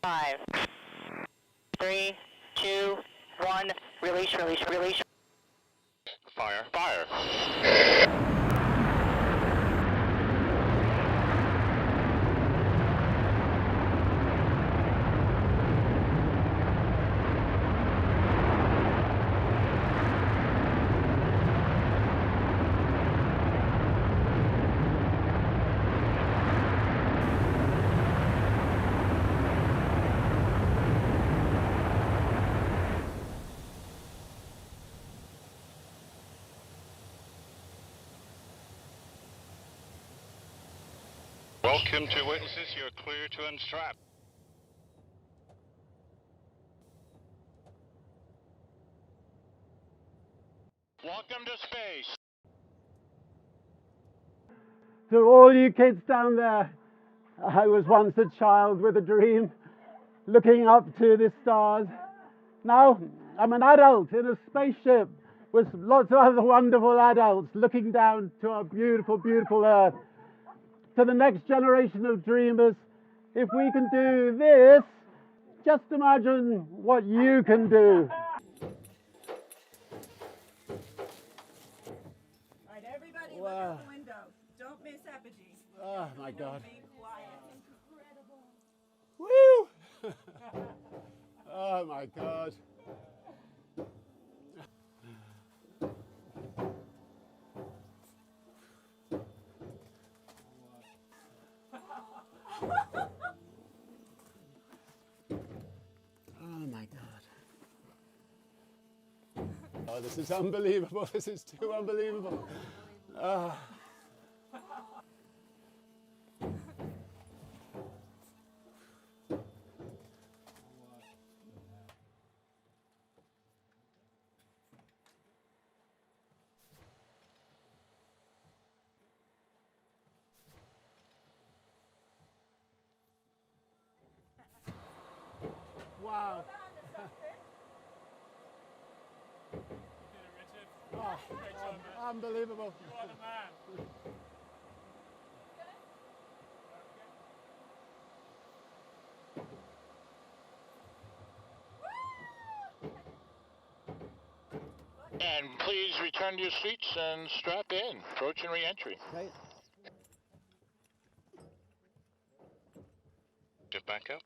5, 3, 2, 1, release, release, release. Fire, fire. Welcome to witnesses, you're clear to unstrap. Welcome to space. To all you kids down there, I was once a child with a dream, looking up to the stars. Now I'm an adult in a spaceship with lots of other wonderful adults looking down to our beautiful, beautiful Earth. To the next generation of dreamers, if we can do this, just imagine what you can do. All right, everybody, look out the window. Don't miss apogee. Oh my God. Be quiet. Woo! Oh my God. Oh my God. Oh, this is unbelievable. This is too unbelievable. Wow. Oh, unbelievable. You are the man. And please return to your seats and strap in. Approach and re-entry. Okay. Get back up.